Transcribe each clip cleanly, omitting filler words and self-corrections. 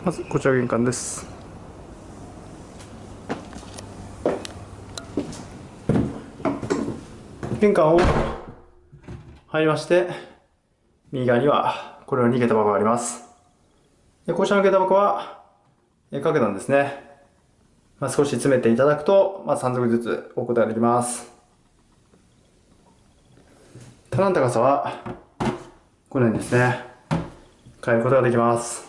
まずこちら玄関です。玄関を入りまして、右側にはこのように下駄箱があります。でこちらの下駄箱は掛けなんですね。少し詰めていただくと、3足ずつ置くことができます。棚の高さはこのようにですね、変えることができます。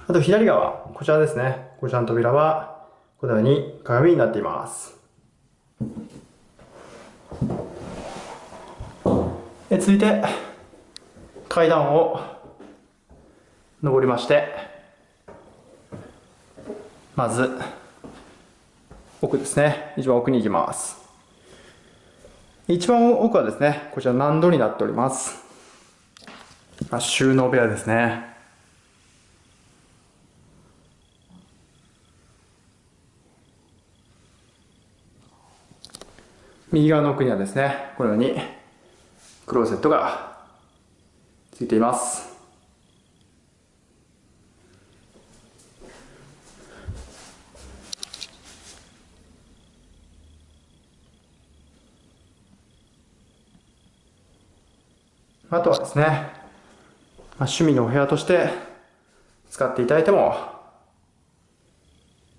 あと左側、こちらですね。こちらの扉はこのように鏡になっています。続いて階段を上りまして、まず奥ですね、一番奥に行きます。一番奥はですね、こちら納戸になっております。収納部屋ですね。右側の奥にはですね、このようにクローゼットがついています。あとはですね、趣味のお部屋として使っていただいても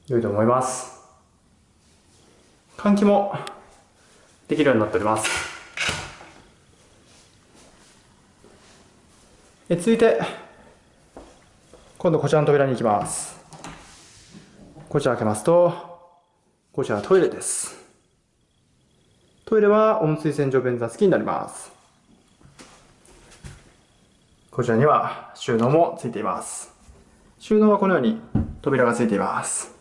良いと思います。換気もできるようになっております。続いて今度こちらの扉に行きます。こちら開けますと、こちらはトイレです。トイレは温水洗浄便座付きになります。こちらには収納もついています。収納はこのように扉がついています。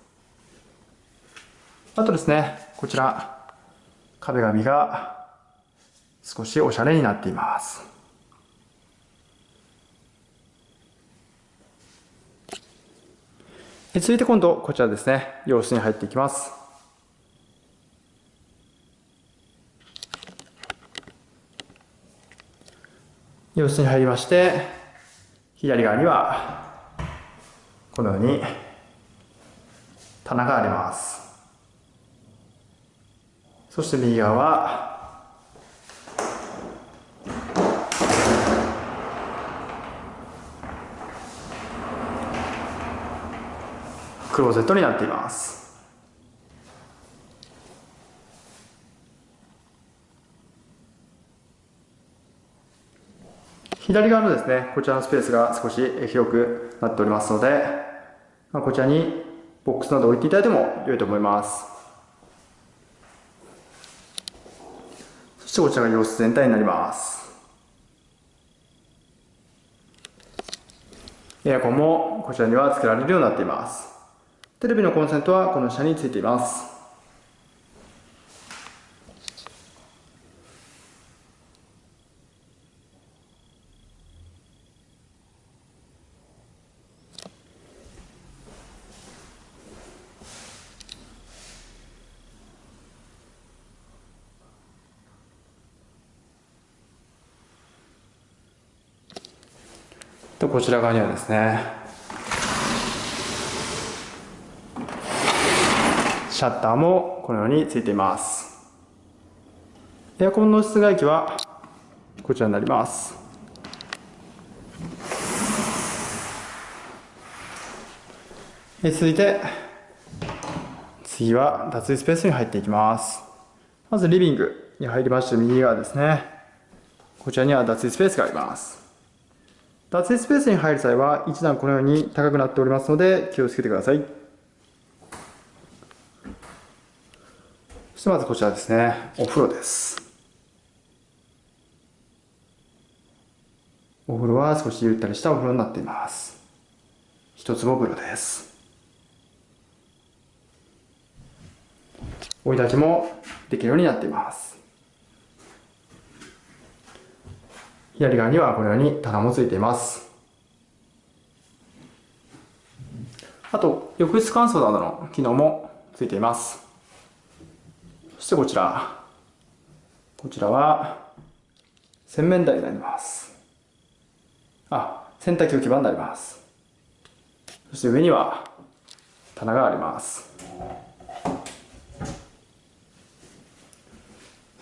あとですね、こちら壁紙が少しおしゃれになっています。続いて今度こちらですね、洋室に入っていきます。洋室に入りまして、左側にはこのように棚があります。そして右側はクローゼットになっています。左側のですね、こちらのスペースが少し広くなっておりますので、こちらにボックスなど置いていただいても良いと思います。そしてこちらが洋室全体になります。エアコンもこちらには付けられるようになっています。テレビのコンセントはこの下についています。こちら側にはですね、シャッターもこのようについています。エアコンの室外機はこちらになります。続いて次は脱衣スペースに入っていきます。まずリビングに入りまして、右側ですね、こちらには脱衣スペースがあります。脱衣スペースに入る際は一段このように高くなっておりますので気をつけてください。そしてまずこちらですね、お風呂です。お風呂は少しゆったりしたお風呂になっています。一坪風呂です。追い焚きもできるようになっています。左側にはこのように棚もついています。あと浴室乾燥などの機能もついています。そしてこちらは洗面台になります。洗濯機置き場になります。そして上には棚があります。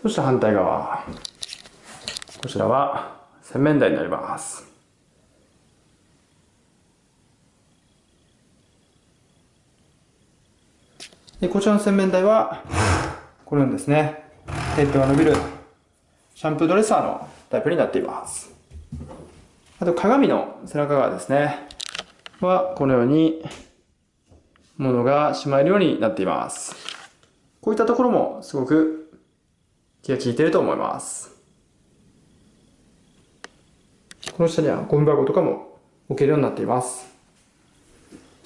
そして反対側、こちらは洗面台になります。でこちらの洗面台はこのようにですね、ヘッドが伸びるシャンプードレッサーのタイプになっています。あと鏡の背中側ですねはこのように物がしまえるようになっています。こういったところもすごく気が利いていると思います。この下にはゴミ箱とかも置けるようになっています。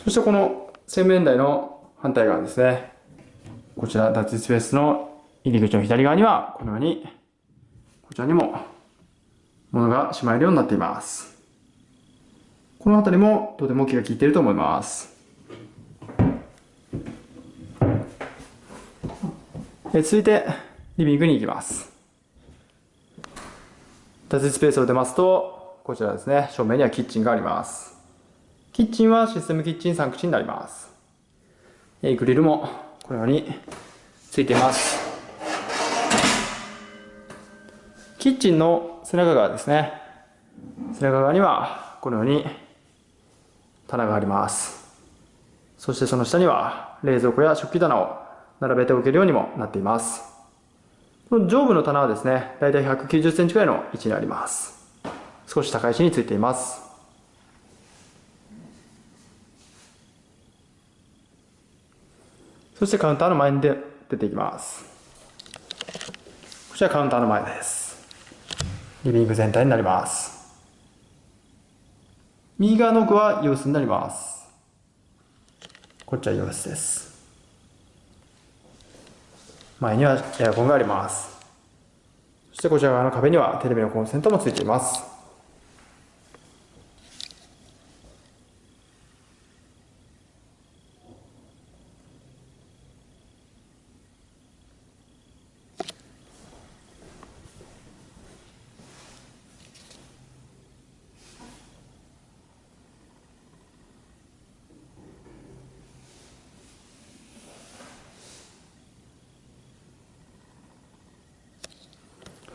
そしてこの洗面台の反対側ですね。こちら脱衣スペースの入り口の左側にはこのようにこちらにも物がしまえるようになっています。この辺りもとても気が利いていると思います。続いてリビングに行きます。脱衣スペースを出ますと、こちらですね、正面にはキッチンがあります。キッチンはシステムキッチン3口になります。グリルもこのようについています。キッチンの背中側ですね。背中側にはこのように棚があります。そしてその下には冷蔵庫や食器棚を並べておけるようにもなっています。上部の棚はですね、だいたい190センチくらいの位置にあります。少し高い位置についています。そしてカウンターの前に出ていきます。こちらカウンターの前です。リビング全体になります。右側の奥は洋室になります。こっちは洋室です。前にはエアコンがあります。そしてこちら側の壁にはテレビのコンセントもついています。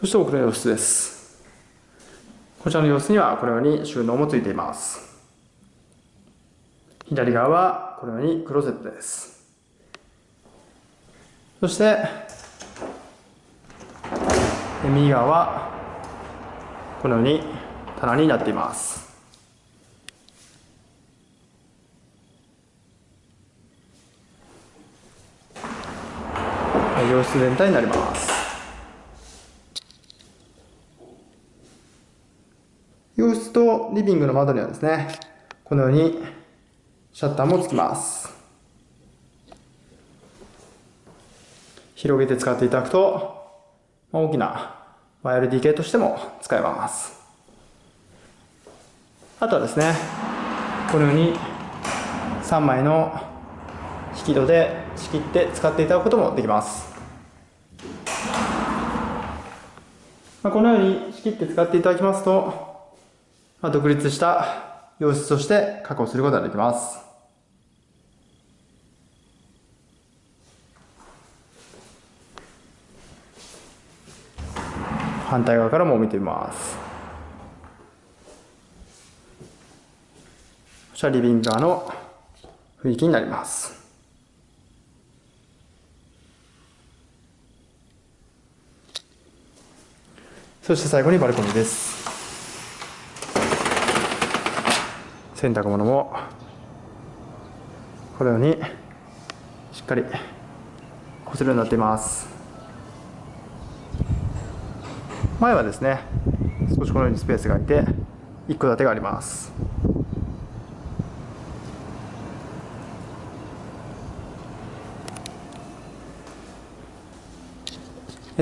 そして奥の洋室です。こちらの洋室にはこのように収納もついています。左側はこのようにクローゼットです。そして右側はこのように棚になっています。洋室全体になります。洋室とリビングの窓にはですね、このようにシャッターもつきます。広げて使っていただくと、大きな 1LDK としても使えます。あとはですね、このように3枚の引き戸で仕切って使っていただくこともできます。このように仕切って使っていただきますと、独立した洋室として確保することができます。反対側からも見てみます。こちらリビング側の雰囲気になります。そして最後にバルコニーです。洗濯物もこのようにしっかり干せるようになっています。前はですね、少しこのようにスペースが空いて一戸建てがあります。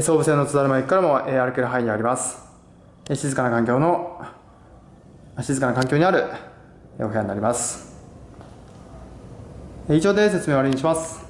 総武線の津田沼駅からも歩ける範囲にあります。静かな環境にあるお部屋になります。以上で説明を終わりにします。